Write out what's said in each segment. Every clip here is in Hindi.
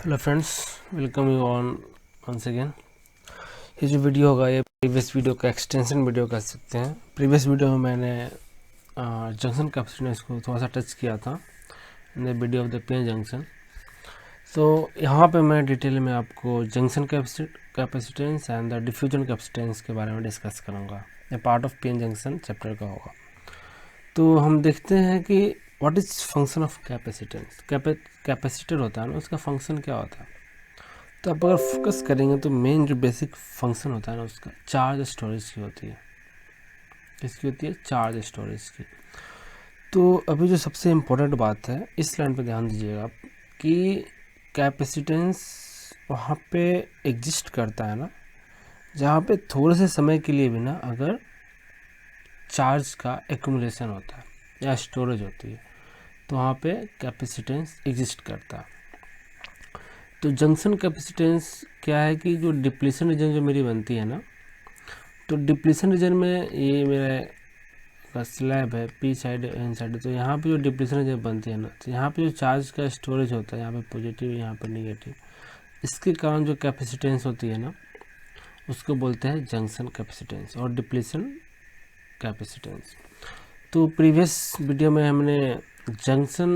Hello friends, welcome you on once again. ये जो वीडियो होगा ये प्रीवियस वीडियो का एक्सटेंशन वीडियो कह सकते हैं। प्रीवियस वीडियो में मैंने जंक्शन कैपेसिटेंस को थोड़ा सा टच किया था in the video of the PN junction. तो यहाँ पे मैं डिटेल में आपको junction capacitance and the diffusion capacitance के बारे में डिस्कस करूँगा। ये part of PN junction chapter का होगा। तो हम देखते हैं कि what is function of capacitance. Capacitor होता है ना, उसका फंक्शन क्या होता है। तो आप अगर फोकस करेंगे तो मेन जो बेसिक फंक्शन होता है ना उसका चार्ज स्टोरेज की होती है। किसकी होती है? चार्ज स्टोरेज की। तो अभी जो सबसे इम्पोर्टेंट बात है इस लाइन पे ध्यान दीजिएगा आप कि कैपेसिटेंस वहाँ पे एग्जिस्ट करता है ना जहाँ पे थोड़े से समय के लिए भी ना अगर चार्ज का एक्यूमुलेशन होता है या स्टोरेज होती है तो वहाँ पे कैपेसिटेंस एग्जिस्ट करता है। तो जंक्शन कैपेसिटेंस क्या है कि जो डिप्लीशन रीजन जो मेरी बनती है ना, तो डिप्लीशन रीजन में ये मेरा स्लैब है पी साइड एन साइड। तो यहाँ पे जो डिप्लीशन रीजन बनती है ना, तो यहाँ पे जो चार्ज का स्टोरेज होता है, यहाँ पे पॉजिटिव यहाँ पे निगेटिव, इसके कारण जो कैपेसिटेंस होती है ना उसको बोलते हैं जंक्शन कैपेसिटेंस और डिप्लीशन कैपेसिटेंस। तो प्रीवियस वीडियो में हमने जंक्शन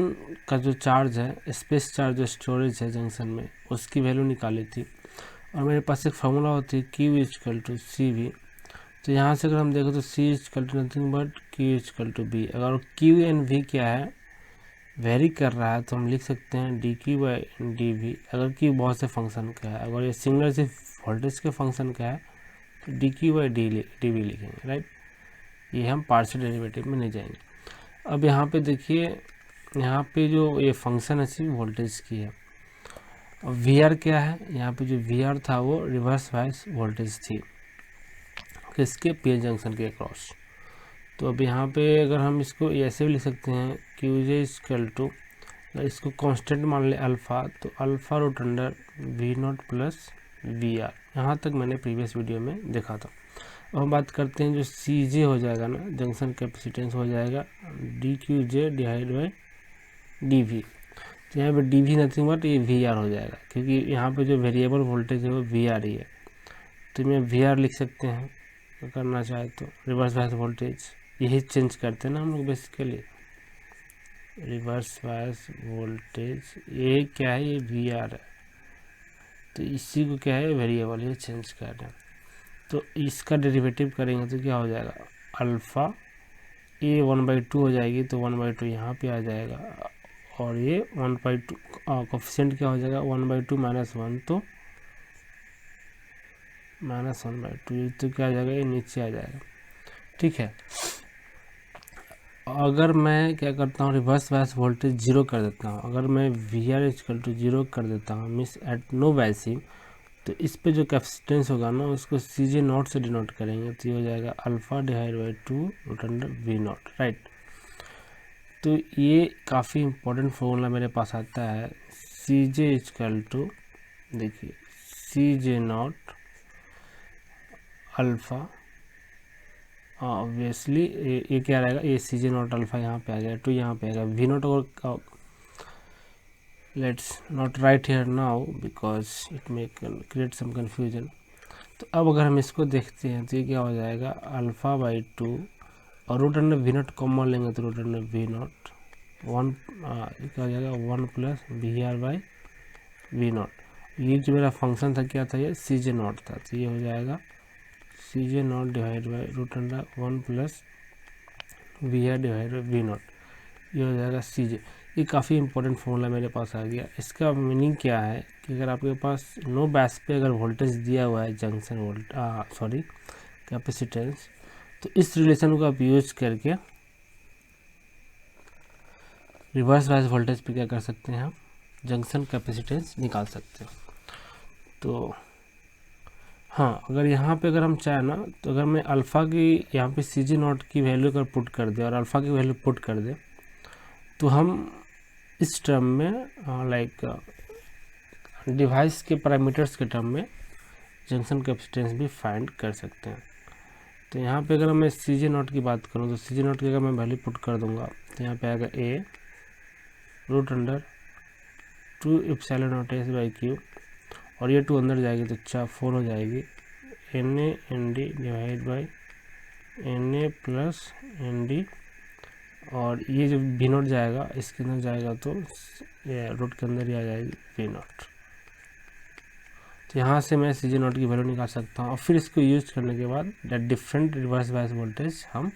का जो चार्ज है, स्पेस चार्ज जो स्टोरेज है जंक्शन में, उसकी वैल्यू निकाली थी और मेरे पास एक फार्मूला होती है Q equal to C V. तो यहाँ से अगर हम देखें तो C equal to nothing but Q equal to B. अगर Q एंड V क्या है, वेरी कर रहा है, तो हम लिख सकते हैं d Q by D v. अगर Q बहुत से फंक्शन का है, अगर ये सिंगलर सिर्फ वोल्टेज के फंक्शन का है तो d Q by D v लिखेंगे, राइट। ये हम पार्शियल डेरिवेटिव में नहीं जाएंगे। अब यहाँ पे देखिए, यहाँ पे जो ये फंक्शन है सिर्फ वोल्टेज की है। और वी आर क्या है, यहाँ पे जो वी आर था वो रिवर्स बायस वोल्टेज थी किसके? पीएन जंक्शन के अक्रॉस। तो अब यहाँ पे अगर हम इसको ऐसे भी लिख सकते हैं क्यू जे इजकल टू, इसको कांस्टेंट मान ले अल्फ़ा, तो alpha root under v naught plus we r. यहाँ तक मैंने प्रीवियस वीडियो में देखा था। अब हम बात करते हैं जो सी जे हो जाएगा ना, जंक्शन कैपेसिटेंस हो जाएगा d q j divide by D v. तो यहाँ पे डी वी नथिंग बट ये वी आर हो जाएगा, क्योंकि यहाँ पे जो वेरिएबल वोल्टेज है वो वी आर ही है। तो मैं वी आर लिख सकते हैं करना चाहे तो। रिवर्स बायस वोल्टेज यही चेंज करते हैं ना हम लोग बेसिकली, रिवर्स बायस वोल्टेज ये क्या है, ये वी आर है। तो इसी को क्या है, वेरिएबल ये चेंज कर रहे हैं। तो इसका डेरिवेटिव करेंगे तो क्या हो जाएगा, अल्फ़ा ये 1/2 हो जाएगी, तो 1/2 यहाँ पे आ जाएगा और ये 1/2 कोफिशिएंट क्या हो जाएगा 1/2 -1, तो -1/2, तो क्या आ जाएगा, ये नीचे आ जाएगा। ठीक है। अगर मैं क्या करता हूँ, रिवर्स बायस वोल्टेज जीरो कर देता हूँ, अगर मैं v r equal to zero कर देता हूँ, मीन्स एट नो बायसिंग, तो इस पे जो कैपेसिटेंस होगा ना उसको सी जे नॉट से डिनोट करेंगे, तो ये हो जाएगा alpha divide by 2 root under v naught, right. तो ये काफ़ी इंपॉर्टेंट फॉर्मूला मेरे पास आता है, सी जे इजकल टू, देखिए सी जे नॉट अल्फ़ा, ऑब्वियसली ये क्या रहेगा, ये सी जे नॉट अल्फ़ा यहाँ पे आ गया, टू यहाँ पे आएगा वी नॉट। और let's not write here now because it may create some confusion. तो अब अगर हम इसको देखते हैं तो ये क्या हो जाएगा, अल्फ़ा बाई 2 और root under v naught common लेंगे तो रूट अंडर वी नॉट 1, क्या हो जाएगा 1 plus we r by we naught. ये जो मेरा फंक्शन था क्या था, ये सी जे नॉट था, तो ये हो जाएगा C J naught divide by root under 1 plus we R divide by we naught, ये हो जाएगा सी जे। ये काफ़ी इंपॉर्टेंट फॉर्मूला मेरे पास आ गया। इसका मीनिंग क्या है कि अगर आपके पास नो बेस पे अगर वोल्टेज दिया हुआ है जंक्शन कैपेसिटेंस, तो इस रिलेशन को आप यूज करके रिवर्स बायस वोल्टेज पे क्या कर सकते हैं, हम जंक्शन कैपेसिटेंस निकाल सकते हैं। तो हाँ, अगर यहाँ पे अगर हम चाहें ना, तो अगर मैं अल्फ़ा की यहाँ पे सी जी नॉट की वैल्यू अगर पुट कर दे और अल्फ़ा की वैल्यू पुट कर दे, तो हम इस टर्म में लाइक डिवाइस के पैरामीटर्स के टर्म में जंक्शन कैपेसिटेंस भी फाइंड कर सकते हैं। तो यहाँ पे अगर मैं सी जे नॉट की बात करूँ तो सी जे नॉट की अगर मैं वैल्यू पुट कर दूंगा तो यहाँ पे आएगा A root under two epsilon naught S by Q, और ये 2 अंदर जाएगी तो 4 हो जाएगी, N A N D divide by N A plus N D, और ये जो वी नॉट जाएगा इसके अंदर जाएगा तो रूट के अंदर ही आ जाएगी वी नॉट। तो यहाँ से मैं सी जी नॉट की वैल्यू निकाल सकता हूँ, और फिर इसको यूज करने के बाद that different reverse bias voltage हम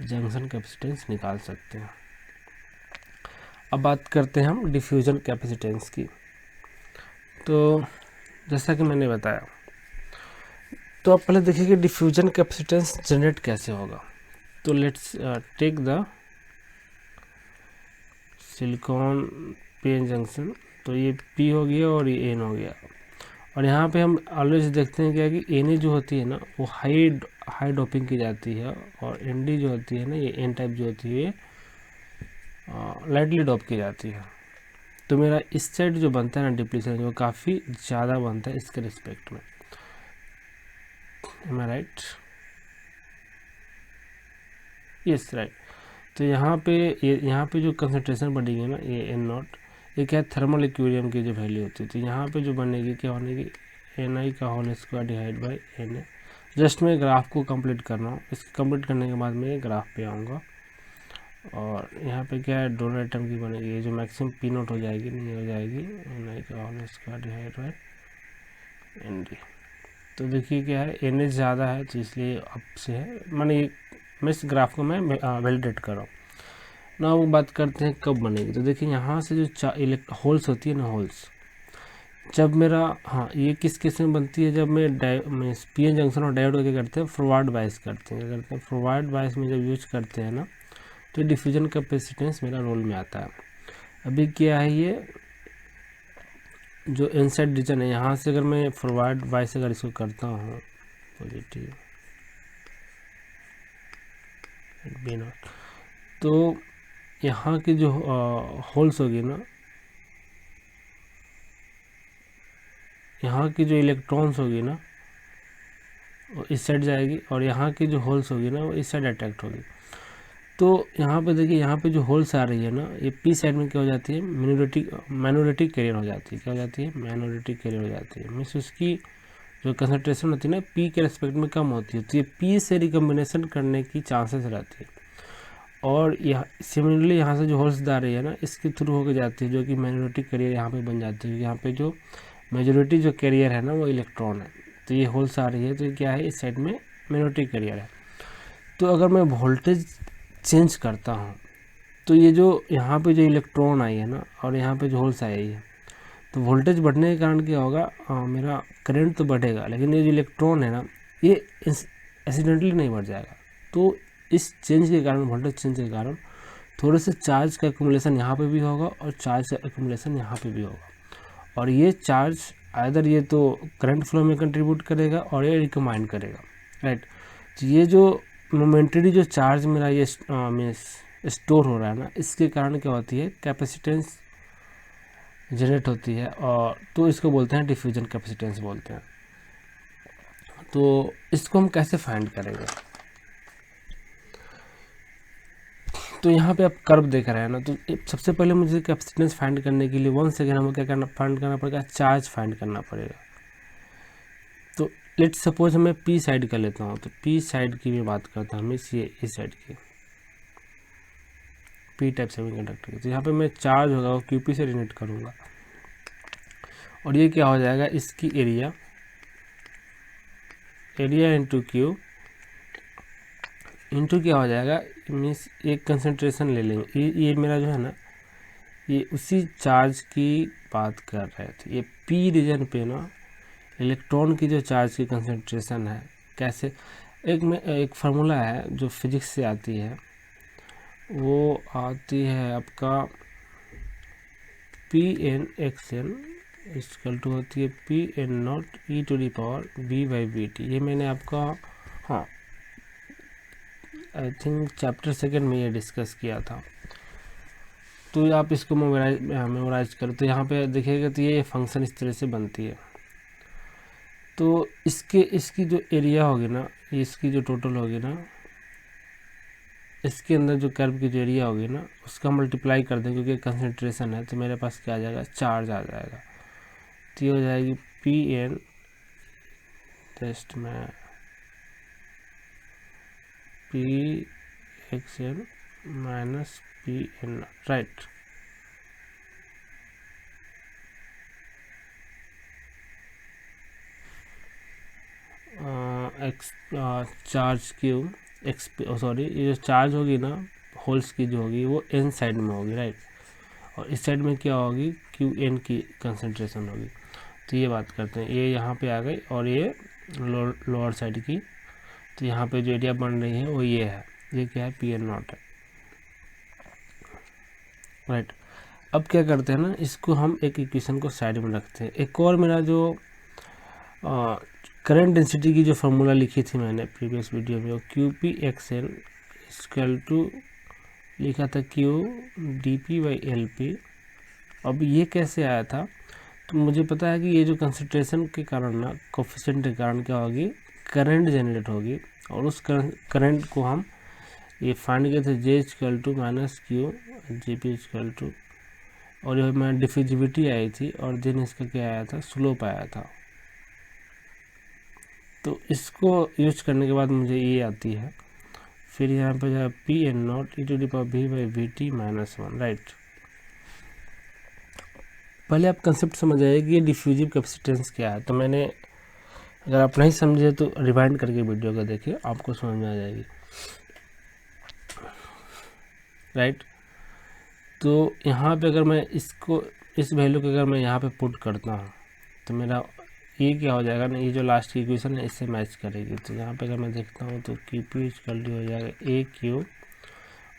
जंक्शन कैपेसिटेंस निकाल सकते हैं। अब बात करते हैं हम डिफ्यूजन कैपेसिटेंस की। तो जैसा कि मैंने बताया, तो आप पहले देखिए कि डिफ्यूजन कैपेसिटेंस जनरेट कैसे होगा। तो let's take the silicon p n junction, तो ये पी हो गया और ये एन हो गया, और यहाँ पे हम ऑलवेज देखते हैं क्या कि एन ए जो होती है ना वो हाई डोपिंग की जाती है, और एन डी जो होती है ना ये एन टाइप जो होती है लाइटली डोप की जाती है। तो मेरा इस साइड जो बनता है ना डिप्लीशन वो काफ़ी ज़्यादा बनता है इसके रिस्पेक्ट में। Am I right? Yes right. तो यहाँ पे जो कंसंट्रेशन बढ़ेगी ना ये एन नॉट, ये क्या थर्मल इक्विलिब्रियम की जो वैल्यू होती है, तो यहाँ पे जो बनेगी क्या बनेगी एन आई का whole square divide by N a. Just मैं ग्राफ को कंप्लीट कर रहा हूँ, इसको कंप्लीट करने के बाद मैं ग्राफ पे आऊँगा, और यहाँ पे क्या है दोनों आइटम की बनेगी, ये जो मैक्सिमम पी नोट हो जाएगी नहीं हो जाएगी एन आई का whole square divide by n d. तो देखिए क्या है एन एच ज़्यादा है तो इसलिए अप से है, माने मैं इस ग्राफ को मैं वैलिडेट कर रहा हूँ ना। वो बात करते हैं कब बनेगी, तो देखिए यहाँ से जो होल्स होती है ना, होल्स जब मेरा ये किस केस में बनती है, जब मैं पी एन जंक्शन और डायोड क्या करते हैं फॉरवर्ड बायस करते हैं, क्या करते हैं फॉरवर्ड बायस में जब यूज करते हैं ना तो डिफ्यूजन कैपेसिटेंस मेरा रोल में आता है। अभी क्या है ये जो इनसाइड रीजन है, यहाँ से अगर मैं फॉरवर्ड बायस अगर इसको करता हूँ पॉजिटिव बी नॉट, तो यहाँ की जो होल्स होगी ना, यहाँ की जो इलेक्ट्रॉन्स होगी ना वो इस साइड जाएगी, और यहाँ की जो होल्स होगी ना वो इस साइड अट्रैक्ट होगी। तो यहाँ पे देखिए यहाँ पे जो होल्स आ रही है ना ये पी साइड में क्या हो जाती है माइनॉरिटी कैरियर हो जाती है, क्या हो जाती है माइनॉरिटी कैरियर हो जाती है, मीन्स उसकी जो कंसंट्रेशन होती है ना पी के रेस्पेक्ट में कम होती है, तो ये पी से रिकम्बिनेशन करने की चांसेस रहती है। और यहाँ सिमिलरली यहाँ से जो होल्स आ रही है ना इसके थ्रू होकर जाती है, जो कि माइनॉरिटी कैरियर यहाँ पे बन जाती है। यहाँ पे जो मेजोरिटी जो कैरियर है ना वो इलेक्ट्रॉन है, तो ये होल्स आ रही है तो ये क्या है इस साइड में माइनॉरिटी कैरियर है। तो अगर मैं वोल्टेज चेंज करता हूँ तो ये जो यहाँ पे जो इलेक्ट्रॉन आई है ना और यहाँ पे जो होल्स आई है, तो वोल्टेज बढ़ने के कारण क्या होगा मेरा करंट तो बढ़ेगा, लेकिन ये जो इलेक्ट्रॉन है ना ये एक्सीडेंटली नहीं बढ़ जाएगा। तो इस चेंज के कारण, वोल्टेज चेंज के कारण थोड़े से चार्ज का एक्यूमुलेशन यहाँ पे भी होगा और चार्ज का एक्यूमुलेशन यहाँ पे भी होगा, और ये चार्ज आइदर ये तो करंट फ्लो में कंट्रीब्यूट करेगा और ये रिकमाइंड करेगा, राइट। तो ये जो मोमेंटरी जो चार्ज मेरा ये स्टोर हो रहा है ना इसके कारण क्या होती है कैपेसिटेंस जनरेट होती है, और तो इसको बोलते हैं डिफ्यूजन कैपेसिटेंस बोलते हैं। तो इसको हम कैसे फाइंड करेंगे, तो यहाँ पे आप कर्व देख रहे हैं ना, तो सबसे पहले मुझे कैपेसिटेंस फाइंड करने के लिए 1 सेकेंड हमें क्या करना फाइंड करना पड़ेगा, चार्ज फाइंड करना पड़ेगा। तो लेट्स सपोज मैं पी साइड का लेता हूँ, तो पी साइड की मैं बात करता हूँ इस साइड की पी टाइप सेमीकंडक्टर की, तो यहाँ पे मैं चार्ज होगा वो क्यूपी से रिलेट करूँगा, और ये क्या हो जाएगा इसकी एरिया इंटू क्यू इंटू क्या हो जाएगा, मीन्स एक कंसंट्रेशन ले लेंगे, ये मेरा जो है ना ये उसी चार्ज की बात कर रहे थे। ये पी रीजन पे ना इलेक्ट्रॉन की जो चार्ज की कंसंट्रेशन है कैसे, एक फार्मूला है जो फिजिक्स से आती है, वो आती है आपका p n x n equal to होती है p N naught e to the power v by v t. ये मैंने आपका आई थिंक चैप्टर 2 में ये डिस्कस किया था, तो आप इसको मेमोराइज करो। तो यहाँ पे देखिएगा तो ये फंक्शन इस तरह से बनती है। तो इसकी जो एरिया होगी ना, इसकी जो टोटल होगी ना इसके अंदर जो कर्व की जो एरिया होगी ना उसका मल्टीप्लाई कर दें, क्योंकि कंसंट्रेशन है, तो मेरे पास क्या आ जाएगा, चार्ज आ जाएगा। तो ये हो जाएगी पी एन, जस्ट मैं p x n minus p n, right. X charge q x, sorry, ये जो चार्ज होगी ना होल्स की जो होगी वो एन साइड में होगी, राइट। और इस साइड में क्या होगी, क्यू एन की कंसंट्रेशन होगी। तो ये बात करते हैं, ये यहाँ पे आ गई और ये लोअर साइड की। तो यहाँ पे जो एरिया बन रही है वो ये है, ये क्या है, पी एन नॉट है, राइट। अब क्या करते हैं ना, इसको हम एक इक्वेशन को साइड में रखते हैं। एक और मेरा जो करंट डेंसिटी की जो फार्मूला लिखी थी मैंने प्रीवियस वीडियो में, वो q p x n equal to लिखा था q d p by l p. अब ये कैसे आया था, तो मुझे पता है कि ये जो कंसंट्रेशन के कारण ना, कोफिशिएंट के कारण क्या होगी, करंट जनरेट होगी। और उस करंट को हम ये फाइंड किए थे, J equal to minus Q G P equal to, और ये मैं डिफ्यूजिविटी आई थी, और देन इसका क्या आया था, स्लोप आया था। तो इसको यूज करने के बाद मुझे ये आती है, फिर यहाँ पे जो है p N naught e to the power we by we t minus one, right. पहले आप कंसेप्ट समझ आइए कि ये डिफ्यूजिव कैपेसिटेंस क्या है। तो मैंने, अगर आप नहीं समझे तो रिवाइंड करके वीडियो को देखिए, आपको समझ में आ जाएगी, राइट। तो यहाँ पे अगर मैं इसको, इस वैल्यू को अगर मैं यहाँ पे पुट करता हूँ तो मेरा ये क्या हो जाएगा ना, ये जो लास्ट की इक्वेशन है इससे मैच करेगी। तो यहाँ पे अगर मैं देखता हूँ तो क्यू पी इक्वल टू हो जाएगा ए क्यू,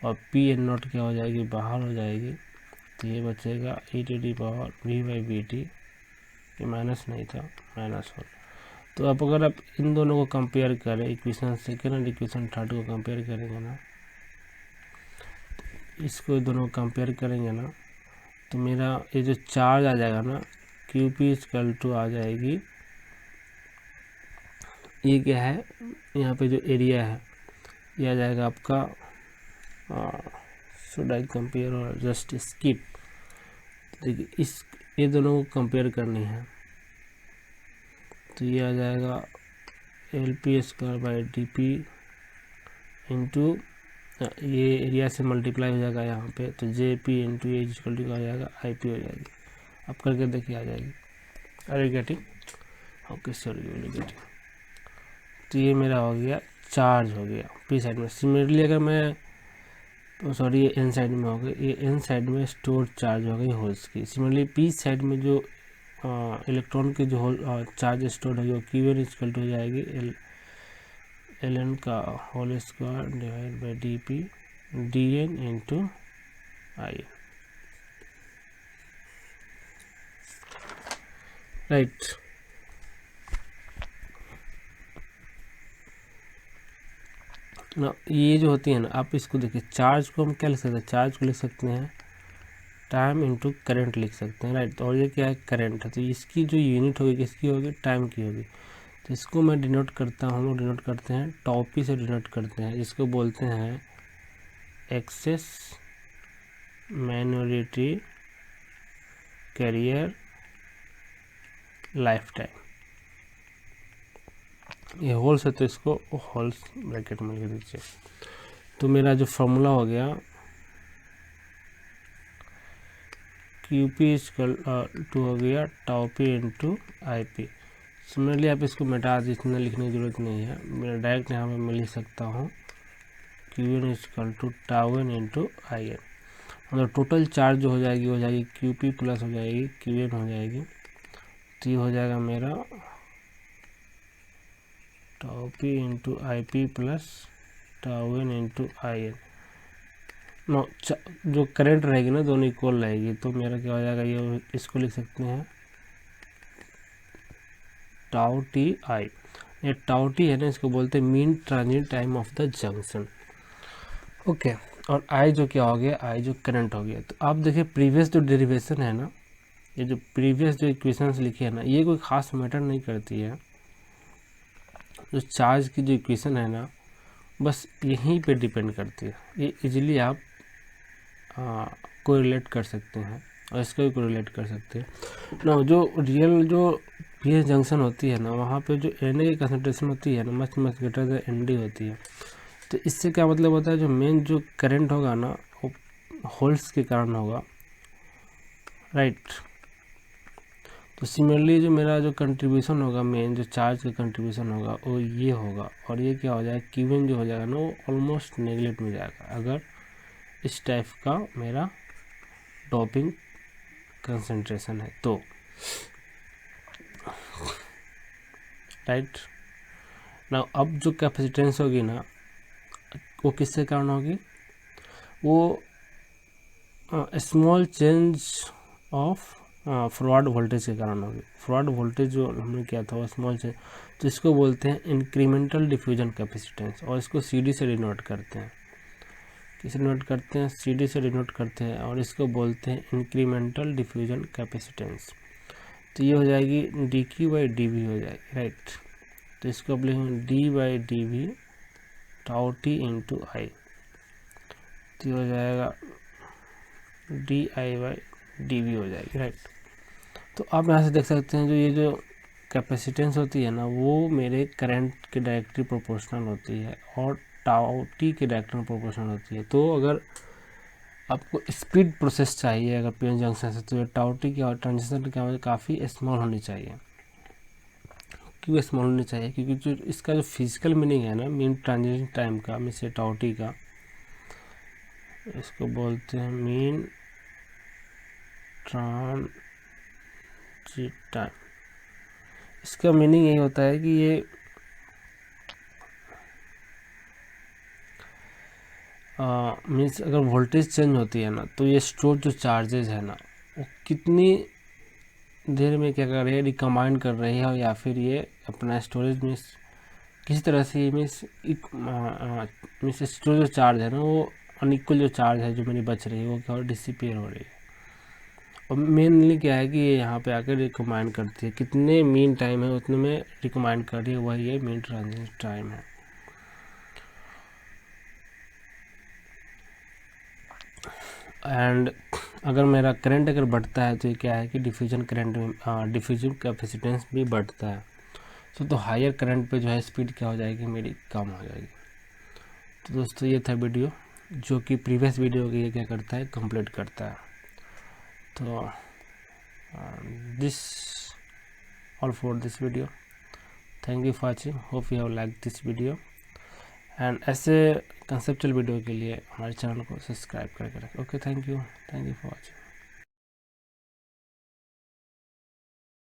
और पी एन नॉट क्या हो जाएगी, बाहर हो जाएगी। तो ये बचेगा E two D power we by we T, ये माइनस नहीं था, माइनस वन। तो अब अगर आप इन दोनों को कंपेयर करें, इक्वेशन सेकेंड और इक्वेशन थर्ड को कंपेयर करेंगे ना, इसको दोनों को कंपेयर करेंगे ना, तो मेरा ये जो चार्ज आ जाएगा ना, क्यू पी इक्वल टू आ जाएगी, ये क्या है, यहाँ पे जो एरिया है ये आ जाएगा आपका, शुड आई कंपेयर और जस्ट स्किप। देखिए इस, ये दोनों को कंपेयर करनी है, तो ये आ जाएगा L P square by D P into, ये एरिया से मल्टीप्लाई हो जाएगा यहाँ पे, तो J P into A equal to आ जाएगा आई पी हो जाएगी। अब करके देखिए आ जाएगी, अरे गेटिंग, ओके सॉरी गेटिंग। तो ये मेरा हो गया, चार्ज हो गया पी साइड में। सिमिलरली अगर मैं, सॉरी ये एन साइड में हो गई, ये एन साइड में स्टोर चार्ज हो गई होल्स की। सिमिलरली पी साइड में जो इलेक्ट्रॉन की जो होल चार्ज स्टोर होगी, वो क्यू एन इक्वल टू हो जाएगी एल एन का whole square divide by D p d n into i n, right. ना ये जो होती है ना, आप इसको देखिए, चार्ज को हम क्या लिख सकते हैं, चार्ज को लिख सकते हैं टाइम इंटू करंट लिख सकते हैं, राइट। और ये क्या है, करंट है, तो इसकी जो यूनिट होगी किसकी होगी, टाइम की होगी। तो इसको मैं डिनोट करता हूँ, हम लोग डिनोट करते हैं टॉपी से डिनोट करते हैं, इसको बोलते हैं excess minority carrier lifetime. ये होल्स है तो इसको होल्स ब्रैकेट में लिख दीजिए। तो मेरा जो फॉर्मूला हो गया, क्यू पी इक्वल टू हो गया tau p into i P. Similarly आप इसको मिटा दीजिए, इतना लिखने की जरूरत नहीं है, मेरा डायरेक्ट यहाँ पे मैं लिख सकता हूँ q n equal to tau n into i n. मतलब टोटल चार्ज जो हो जाएगी क्यू पी प्लस हो जाएगी क्यू एन हो जाएगी। तो ये हो जाएगा मेरा tau p into i p plus tau n into i n. No, जो करंट रहेगी ना दोनों इक्वल रहेगी, तो मेरा क्या हो जाएगा, ये इसको लिख सकते हैं टाउ टी आई। ये टाउ टी है ना, इसको बोलते हैं mean transit time of the junction, okay. और आई जो क्या हो गया, आई जो करंट हो गया। तो आप देखिए प्रीवियस जो डेरिवेशन है ना, ये जो प्रीवियस जो इक्वेशंस लिखी है ना, ये कोई खास मैटर नहीं करती है। जो चार्ज की जो इक्वेशन है ना, बस यहीं पे डिपेंड करती है। ये इजीली आप कोरिलेट कर सकते हैं और इसको भी कोरिलेट कर सकते हैं ना। जो रियल जो पीएस जंक्शन होती है ना, वहाँ पे जो एन की कंसनट्रेशन होती है ना, much much greater than n d है। तो इससे क्या मतलब होता है, जो मेन जो करंट होगा ना वो होल्स के कारण होगा, राइट। तो सिमिलरली जो मेरा जो कंट्रीब्यूशन होगा, मेन जो चार्ज का कंट्रीब्यूशन होगा वो ये होगा, और ये क्या हो जाएगा, क्यूएन जो हो जाएगा ना वो ऑलमोस्ट नेगलेक्ट में जाएगा अगर इस टाइप का मेरा डोपिंग कंसंट्रेशन है तो, राइट ना। अब जो कैपेसिटेंस होगी ना वो किसके कारण होगी, वो small change of forward voltage के कारण होगी। फॉरवर्ड वोल्टेज जो हमने किया था वो स्मॉल चेंज, तो इसको बोलते हैं इंक्रीमेंटल डिफ्यूजन कैपेसिटेंस, और इसको सीडी से डिनोट करते हैं। किसे डिनोट करते हैं, सीडी से डिनोट करते हैं, और इसको बोलते हैं इंक्रीमेंटल डिफ्यूजन कैपेसिटेंस। तो ये हो जाएगी D Q by D V हो जाएगी, राइट। तो इसको आप लिखेंगे D by D V tau T into I, तो ये हो जाएगा D I by D V हो जाएगी, राइट। तो आप यहाँ से देख सकते हैं जो ये जो कैपेसिटेंस होती है ना वो मेरे करंट के डायरेक्टली प्रोपोर्शनल होती है और टाउ टी के डायरेक्टली प्रोपोर्शनल होती है। तो अगर आपको स्पीड प्रोसेस चाहिए अगर पीएन जंक्शन से, तो ये टाउ टी की ट्रांजिशन क्या होगी, काफ़ी स्मॉल होनी चाहिए। क्यों स्मॉल होनी चाहिए, क्योंकि जो इसका जो फिजिकल मीनिंग है ना मीन ट्रांजिशन टाइम का, मीन से टाउ टी का, इसको बोलते हैं मीन ट्रांजिट टाइम। इसका मीनिंग यही होता है कि ये मीन्स अगर वोल्टेज चेंज होती है ना तो ये स्टोर जो चार्जेज है ना वो कितनी देर में क्या कर रही है, रिकमांड कर रही है, या फिर ये अपना स्टोरेज में किसी तरह से मीन्स स्टोरेज जो चार्ज है ना वो अनइक्वल जो चार्ज है जो मेरी बच रही है वो क्या डिसिपेयर हो रही है। और मेनली क्या है कि ये यहाँ पे आकर रिकमांड करती है, कितने मीन टाइम है उतने में रिकमांड कर रही है, वही ये मीन ट्रांजिशन टाइम है। एंड अगर मेरा करंट अगर बढ़ता है तो ये क्या है कि डिफ्यूजन करंट में डिफ्यूजन कैपेसिटेंस भी बढ़ता है। तो हायर करंट पे जो है स्पीड क्या हो जाएगी मेरी, कम हो जाएगी। तो दोस्तों ये था वीडियो जो कि प्रीवियस वीडियो के ये क्या करता है, कंप्लीट करता है। तो this all for this video, thank you for watching, hope you have like this video. And ऐसे कंसेप्चुअल वीडियो के लिए हमारे चैनल को सब्सक्राइब करके रखें। Okay, thank you for watching.